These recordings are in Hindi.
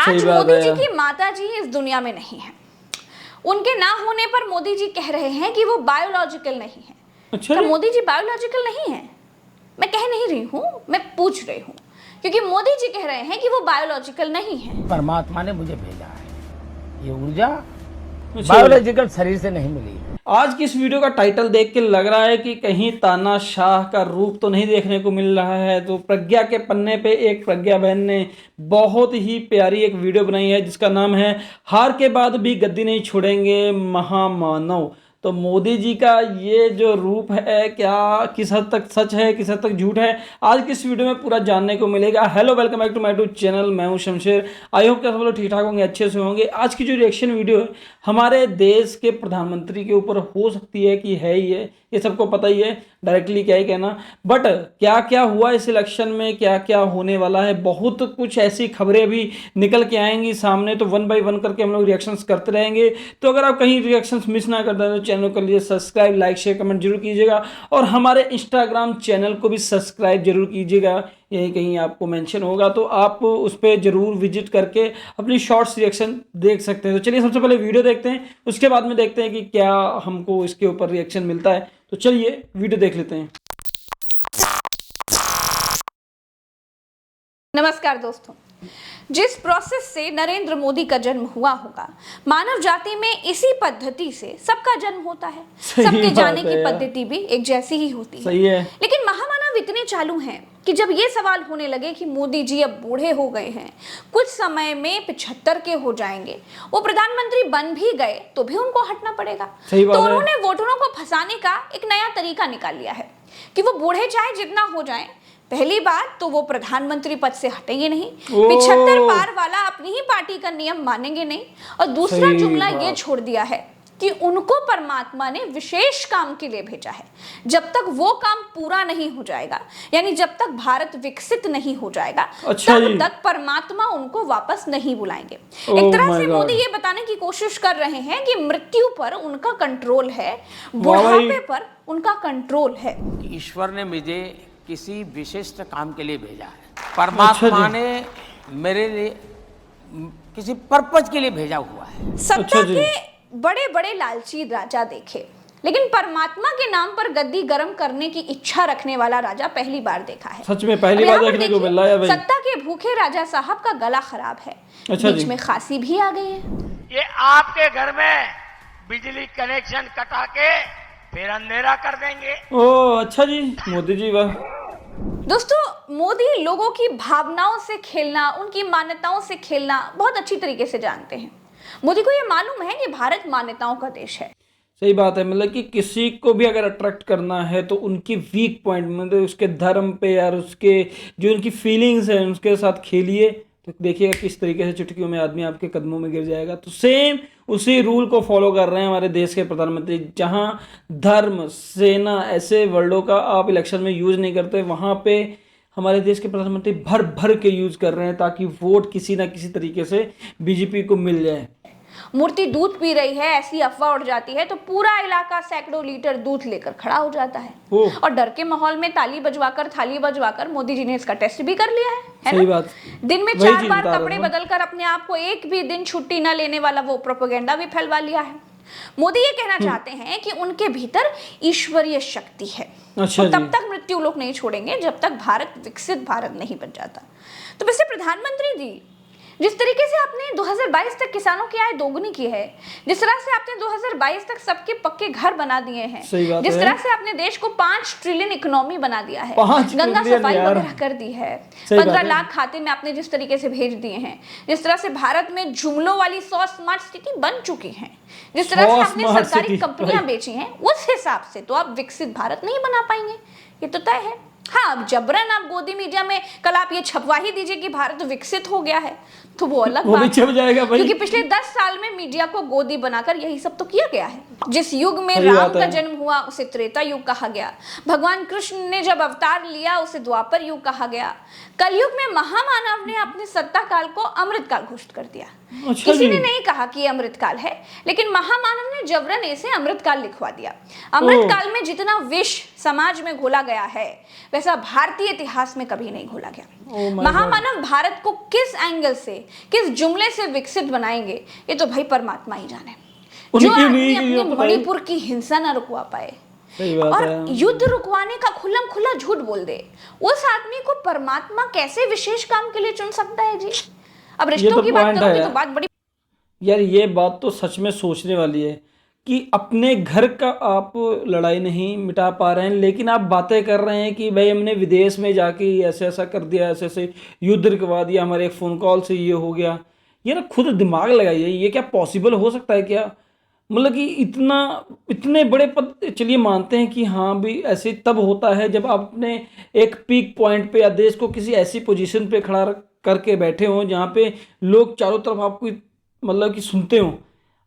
आज मोदी जी की माता जी इस दुनिया में नहीं है। उनके ना होने पर मोदी जी कह रहे हैं कि वो बायोलॉजिकल नहीं है। अच्छा, क्या मोदी जी बायोलॉजिकल नहीं है? मैं कह नहीं रही हूँ, मैं पूछ रही हूँ, क्योंकि मोदी जी कह रहे हैं कि वो बायोलॉजिकल नहीं है। परमात्मा ने मुझे भेजा है, ये ऊर्जा बायोलॉजिकल शरीर से नहीं मिली। आज की इस वीडियो का टाइटल देख के लग रहा है कि कहीं तानाशाह का रूप तो नहीं देखने को मिल रहा है। तो प्रज्ञा के पन्ने पे एक प्रज्ञा बहन ने बहुत ही प्यारी एक वीडियो बनाई है जिसका नाम है हार के बाद भी गद्दी नहीं छोड़ेंगे महामानव। तो मोदी जी का ये जो रूप है क्या किस हद तक सच है, किस हद तक झूठ है, आज की इस वीडियो में पूरा जानने को मिलेगा। Hello, welcome back to my YouTube channel. मैं हूं शमशेर। आई होप कि सब लोग ठीक ठाक होंगे, अच्छे से होंगे। आज की जो रिएक्शन वीडियो है हमारे देश के प्रधानमंत्री के ऊपर हो सकती है कि है ही है, ये सबको पता ही है, डायरेक्टली क्या ही कहना। बट क्या क्या हुआ इस इलेक्शन में, क्या क्या होने वाला है, बहुत कुछ ऐसी खबरें अभी निकल के आएंगी सामने। तो वन बाय वन करके हम लोग रिएक्शंस करते रहेंगे। तो अगर आप कहीं रिएक्शंस मिस ना कर दें तो चैनल को लिए सब्सक्राइब, लाइक, शेयर, कमेंट जरूर कीजिएगा। और हमारे इंस्टाग्राम चैनल को भी सब्सक्राइब जरूर कीजिएगा, यही कहीं आपको मेंशन होगा तो आप उस पर जरूर विजिट करके अपनी शॉर्ट्स रिएक्शन देख सकते हैं। तो चलिए सबसे पहले वीडियो देखते हैं, उसके बाद में देखते हैं कि क्या हमको इसके ऊपर रिएक्शन मिलता है। तो चलिए वीडियो देख लेते हैं। नमस्कार दोस्तों, जिस प्रोसेस से नरेंद्र मोदी का जन्म हुआ होगा, मानव जाति में इसी पद्धति से सबका जन्म होता है। सबके जाने की पद्धति भी एक जैसी ही होती है। सही है। लेकिन महामानव इतने चालू हैं कि जब ये सवाल होने लगे कि मोदी जी अब बूढ़े हो गए हैं, कुछ समय में 75 के हो जाएंगे, वो प्रधानमंत्री बन भी गए तो भी उनको हटना पड़ेगा। तो उन्होंने वोटरों को फंसाने का एक नया तरीका निकाल लिया है कि वो बूढ़े चाहे जितना हो जाएं, पहली बात तो वो प्रधानमंत्री पद से हटेंगे नहीं, 75 पार वाला अपनी ही पार्टी का नियम मानेंगे नहीं। और दूसरा जुमला ये छोड़ दिया है कि उनको परमात्मा ने विशेष काम के लिए भेजा है। जब तक वो काम पूरा नहीं हो जाएगा, यानी जब तक भारत विकसित नहीं हो जाएगा, तब तक परमात्मा उनको वापस नहीं बुलाएंगे। एक तरह से मोदी ये बताने की कोशिश कर रहे हैं कि मृत्यु पर उनका कंट्रोल है, बुढ़ापे पर उनका कंट्रोल है। ईश्वर ने मुझे किसी विशिष्ट काम के लिए भेजा है, परमात्मा ने मेरे लिए किसी पर्पज के लिए भेजा हुआ है। सत्ता के बड़े बड़े लालची राजा देखे, लेकिन परमात्मा के नाम पर गद्दी गर्म करने की इच्छा रखने वाला राजा पहली बार देखा है। सच में पहली बार देखने को मिल रहा है भाई। सत्ता के भूखे राजा साहब का गला खराब है, बीच में खांसी भी आ गई है। ये आपके घर में बिजली कनेक्शन कटा के फिर अंधेरा कर देंगे। ओह अच्छा जी, मोदी जी वाह। दोस्तों, मोदी लोगों की भावनाओं से खेलना, उनकी मान्यताओं से खेलना बहुत अच्छी तरीके से जानते हैं। मोदी को ये मालूम है कि भारत मान्यताओं का देश है। सही बात है, मतलब कि किसी को भी अगर अट्रैक्ट करना है तो उनकी वीक पॉइंट, मतलब उसके धर्म पे या उसके जो उनकी फीलिंग्स हैं उसके साथ खेलिए तो देखिएगा किस तरीके से चुटकियों में आदमी आपके कदमों में गिर जाएगा। तो सेम उसी रूल को फॉलो कर रहे हैं हमारे देश के प्रधानमंत्री। जहां धर्म, सेना ऐसे वर्डों का आप इलेक्शन में यूज नहीं करते, वहां पे हमारे देश के प्रधानमंत्री भर भर के यूज कर रहे हैं ताकि वोट किसी ना किसी तरीके से बीजेपी को मिल जाए। मूर्ति दूध पी रही है ऐसी अफवाह उड़ जाती है तो पूरा इलाका सैकड़ों लीटर दूध लेकर खड़ा हो जाता है। और डर के माहौल में ताली बजवाकर, थाली बजवाकर मोदी जी ने इसका टेस्ट भी कर लिया है सही बात। दिन में 4 बार कपड़े बदलकर अपने आप को एक भी दिन छुट्टी न लेने वाला वो प्रोपेगेंडा भी फैलवा लिया है। मोदी ये कहना चाहते हैं कि उनके भीतर ईश्वरीय शक्ति है। अच्छा तो तब तक मृत्यु लोक नहीं छोड़ेंगे जब तक भारत विकसित भारत नहीं बन जाता। तो वैसे प्रधानमंत्री जी, जिस तरीके से आपने 2022 तक किसानों की आय दोगुनी की है, जिस तरह से आपने 2022 तक सबके पक्के घर बना दिए हैं, जिस तरह से आपने देश को 5 ट्रिलियन इकोनॉमी बना दिया है, गंगा सफाई वगैरह कर दी है, 15 लाख खाते में आपने जिस तरीके से भेज दिए हैं, जिस तरह से भारत में जुमलों वाली 100 स्मार्ट सिटी बन चुकी हैं, जिस तरह से आपने सरकारी कंपनियां बेची हैं, उस हिसाब से तो आप विकसित भारत नहीं बना पाएंगे, ये तो तय है। हाँ, अब जबरन आप गोदी मीडिया में कल आप ये छपवा ही दीजिए कि भारत विकसित हो गया है तो वो अलग बात है, जाएगा भाई। क्योंकि पिछले 10 साल में मीडिया को गोदी बनाकर यही सब तो किया गया है। जिस युग में राम का जन्म हुआ उसे त्रेता युग कहा गया, भगवान कृष्ण ने जब अवतार लिया उसे द्वापर युग कहा गया, कलयुग में महामानव ने अपने सत्ता काल को अमृत काल घोषित कर दिया। किसी ने नहीं कहा कि ये अमृत काल है, लेकिन महामानव ने जबरन इसे अमृत काल लिखवा दिया। अमृत काल में जितना विष समाज में घोला गया है वैसा भारतीय इतिहास में कभी नहीं घोला गया। Oh my महामानव भारत को किस एंगल से, किस जुमले से विकसित बनाएंगे, ये तो भाई परमात्मा ही जाने। जो उनकी आदमी नहीं अपने ये बताइए। मणिपुर की हिंसा ना रुकवा पाए सही बात और है। युद्ध रुकवाने का खुल्लम खुल्ला झूठ बोल दे, उस आदमी को परमात्मा कैसे विशेष काम के लिए चुन सकता है जी? अब रिश्तों तो की बात point करोगे है। तो बात बड़ी यार ये बात तो सच में सोचने वाली है कि अपने घर का आप लड़ाई नहीं मिटा पा रहे हैं, लेकिन आप बातें कर रहे हैं कि भाई हमने विदेश में जाके ऐसे ऐसा कर दिया, ऐसे ऐसे युद्ध रुकवा दिया, हमारे एक फ़ोन कॉल से ये हो गया। ये ना खुद दिमाग लगाइए, ये क्या पॉसिबल हो सकता है क्या? मतलब कि इतने बड़े पद, चलिए मानते हैं कि हाँ भी ऐसे तब होता है जब आप अपने एक पीक पॉइंट पे या देश को किसी ऐसी पोजीशन पे खड़ा करके बैठे हों जहाँ पे लोग चारों तरफ आपको मतलब कि सुनते हो।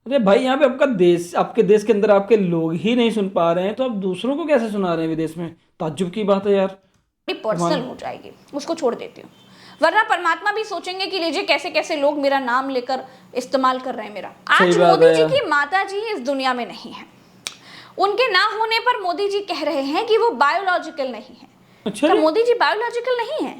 अरे भाई यहाँ पे आपका देश, आपके देश के अंदर आपके लोग ही नहीं सुन पा रहे हैं तो आप दूसरों को कैसे सुना रहे हैं विदेश में? ताज्जुब की बात है यार। पर्सनल हो जाएगी, उसको छोड़ देती हूँ। वरना परमात्मा भी सोचेंगे कि लीजिए कैसे कैसे लोग मेरा नाम लेकर इस्तेमाल कर रहे हैं मेरा। आज सही बात मोदी है जी यार। की माता जी इस दुनिया में नहीं है, उनके ना होने पर मोदी जी कह रहे हैं कि वो बायोलॉजिकल नहीं है। अच्छा क्या जी? मोदी जी बायोलॉजिकल नहीं है?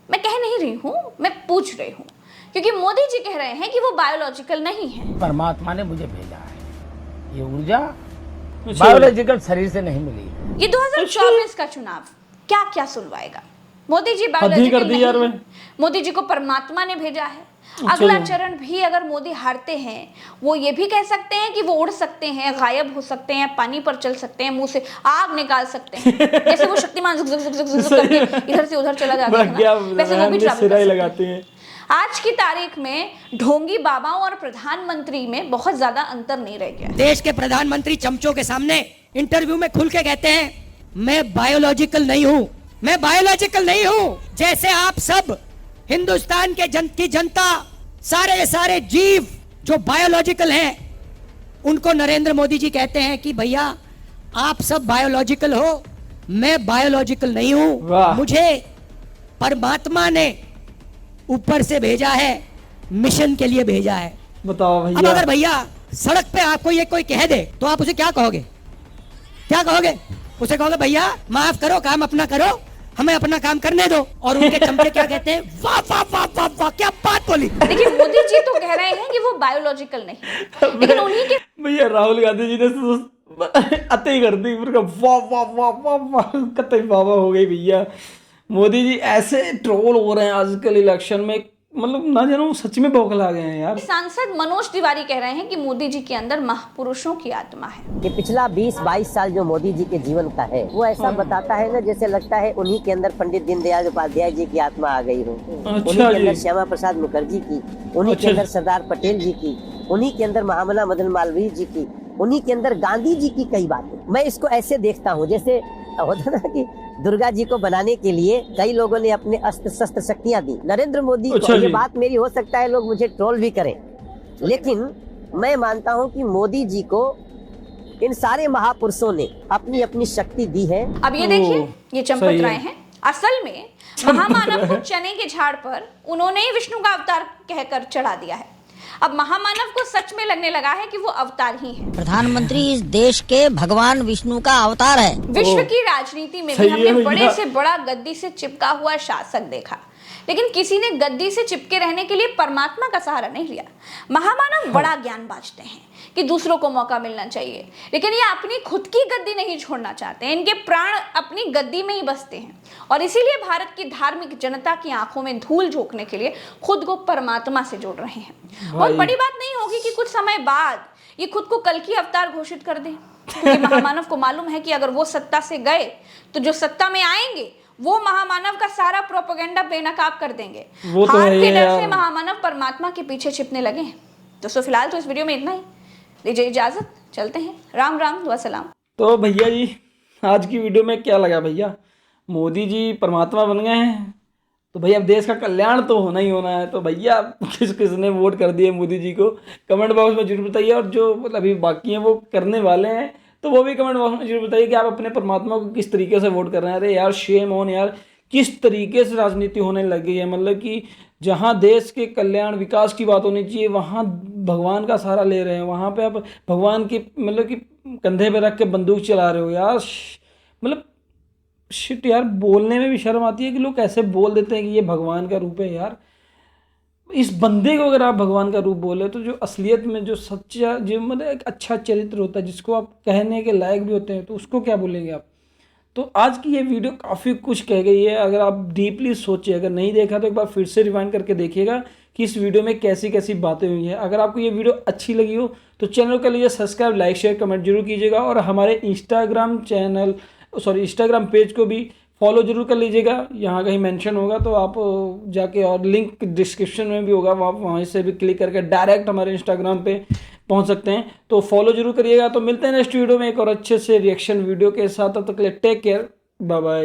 मैं कह नहीं रही हूँ, मैं पूछ रही हूँ, क्योंकि मोदी जी कह रहे हैं कि वो बायोलॉजिकल नहीं है। परमात्मा ने मुझे भेजा है, ये ऊर्जा अच्छा। बायोलॉजिकल शरीर से नहीं मिली है। ये 2024 का चुनाव क्या क्या सुनवाएगा? मोदी जी हद ही बायोलॉजिकल कर दी नहीं यार है। मैं। मोदी जी को परमात्मा ने भेजा है। अगला चरण भी अगर मोदी हारते हैं, वो ये भी कह सकते हैं कि वो उड़ सकते हैं, गायब हो सकते हैं, पानी पर चल सकते हैं, मुंह से आग निकाल सकते हैं, जैसे वो शक्तिमान झुक झुक झुक झुक झुक करके इधर से उधर चला जाता है ना, वैसे वो भी ट्रैवल कर सकते लगाते हैं। हैं। आज की तारीख में ढोंगी बाबाओं और प्रधानमंत्री में बहुत ज्यादा अंतर नहीं रह गया। देश के प्रधानमंत्री चमचों के सामने इंटरव्यू में खुल के कहते हैं मैं बायोलॉजिकल नहीं हूं, मैं बायोलॉजिकल नहीं हूं। जैसे आप सब हिंदुस्तान के की जनता, सारे जीव जो बायोलॉजिकल हैं, उनको नरेंद्र मोदी जी कहते हैं कि भैया आप सब बायोलॉजिकल हो, मैं बायोलॉजिकल नहीं वाह। हूं। मुझे परमात्मा ने ऊपर से भेजा है, मिशन के लिए भेजा है। बताओ अब भैया। अगर भैया सड़क पे आपको ये कोई कह दे तो आप उसे क्या कहोगे? क्या कहोगे? उसे कहोगे भैया माफ करो, काम अपना करो, हमें अपना काम करने दो। और उनके चमचे क्या कहते हैं? वाह वाह वाह वाह वाह, क्या बात बोली। देखिए मोदी जी तो कह रहे हैं कि वो बायोलॉजिकल नहीं है, लेकिन उन्हीं के भैया राहुल गांधी जी ने तो अते ही कर दी, फिर कहा, वाह वाह वाह वाह वाह, कतई बाबा हो गई भैया। मोदी जी ऐसे ट्रोल हो रहे हैं आजकल इलेक्शन में, मतलब ना जानो सच में बौखला गए हैं यार। सांसद मनोज तिवारी कह रहे हैं कि मोदी जी के अंदर महापुरुषों की आत्मा है। कि पिछला 20-22 साल जो मोदी जी के जीवन का है वो ऐसा बताता है ना, जैसे लगता है उन्हीं के अंदर पंडित दीनदयाल उपाध्याय जी की आत्मा आ गई हो, उन्हीं के अंदर जी। श्यामा प्रसाद मुखर्जी की, उन्हीं के अच्छा। अंदर सरदार पटेल जी की, उन्हीं के अंदर महामना मदन मालवीय जी की, उन्हीं के अंदर गांधी जी की कई बातें। मैं इसको ऐसे देखता हूँ जैसे होता ना कि दुर्गा जी को बनाने के लिए कई लोगों ने अपने अस्त्र शस्त्र शक्तियां दी नरेंद्र मोदी अच्छा को। जी। ये बात मेरी हो सकता है लोग मुझे ट्रोल भी करें, लेकिन मैं मानता हूँ कि मोदी जी को इन सारे महापुरुषों ने अपनी अपनी शक्ति दी है। अब ये देखिए, ये सही चंपत है। राय हैं। असल में महामानव को चने के झाड़ पर उन्होंने ही विष्णु का अवतार कहकर चढ़ा दिया है। अब महामानव को सच में लगने लगा है कि वो अवतार ही है। प्रधानमंत्री इस देश के भगवान विष्णु का अवतार है। विश्व की राजनीति में भी सही है हमने भैया। बड़े से बड़ा गद्दी से चिपका हुआ शासक देखा, लेकिन किसी ने गद्दी से चिपके रहने के लिए परमात्मा का सहारा नहीं लिया। महामानव बड़ा ज्ञान बांटते हैं कि दूसरों को मौका मिलना चाहिए, लेकिन ये अपनी खुद की गद्दी नहीं छोड़ना चाहते हैं। इनके प्राण अपनी गद्दी में ही बसते हैं और इसीलिए भारत की धार्मिक जनता की आंखों में धूल झोंकने के लिए खुद को परमात्मा से जोड़ रहे हैं। बहुत बड़ी बात नहीं होगी कि कुछ समय बाद ये खुद को कल की अवतार घोषित कर दें, क्योंकि महामानव को मालूम है कि अगर वो सत्ता से गए तो जो सत्ता में आएंगे वो महामानव का सारा प्रोपेगेंडा बेनकाब कर देंगे। वो तो हार है के ही डर यार। से महामानव परमात्मा के पीछे छिपने लगे हैं। दोस्तों फिलहाल तो इस वीडियो में इतना ही, दीजिए इजाजत, चलते हैं। राम राम व सलाम। तो भैया जी आज की वीडियो में क्या लगा भैया? मोदी जी परमात्मा बन गए हैं तो भैया अब देश का कल्याण तो होना ही होना है। तो भैया किसने वोट कर दिए मोदी जी को कमेंट बॉक्स में जरूर बताइए, और जो अभी बाकी हैं वो करने वाले हैं तो वो भी कमेंट बॉक्स में जरूर बताइए कि आप अपने परमात्मा को किस तरीके से वोट कर रहे हैं। अरे यार शेम ऑन यार, किस तरीके से राजनीति होने लग गई है। मतलब कि जहाँ देश के कल्याण विकास की बात होनी चाहिए वहाँ भगवान का सहारा ले रहे हैं, वहाँ पे आप भगवान की मतलब कि कंधे पे रख के बंदूक चला रहे हो यार। मतलब शिट यार, बोलने में भी शर्म आती है कि लोग कैसे बोल देते हैं कि ये भगवान का रूप है। यार इस बंदे को अगर आप भगवान का रूप बोले तो जो असलियत में जो सच्चा, जो मतलब एक अच्छा चरित्र होता है, जिसको आप कहने के लायक भी होते हैं, तो उसको क्या बोलेंगे आप। तो आज की ये वीडियो काफ़ी कुछ कह गई है। अगर आप डीपली सोचिए, अगर नहीं देखा तो एक बार फिर से रिवाइंड करके देखिएगा कि इस वीडियो में कैसी कैसी बातें हुई हैं। अगर आपको ये वीडियो अच्छी लगी हो तो चैनल कर लीजिए सब्सक्राइब, लाइक, शेयर, कमेंट जरूर कीजिएगा, और हमारे इंस्टाग्राम पेज को भी फॉलो जरूर कर लीजिएगा। यहाँ कहीं मेंशन होगा तो आप जाके, और लिंक डिस्क्रिप्शन में भी होगा, आप वहाँ से भी क्लिक करके डायरेक्ट हमारे इंस्टाग्राम पे पहुँच सकते हैं। तो फॉलो जरूर करिएगा। तो मिलते हैं नेक्स्ट वीडियो में एक और अच्छे से रिएक्शन वीडियो के साथ। तब तक के लिए टेक केयर, बाय बाय।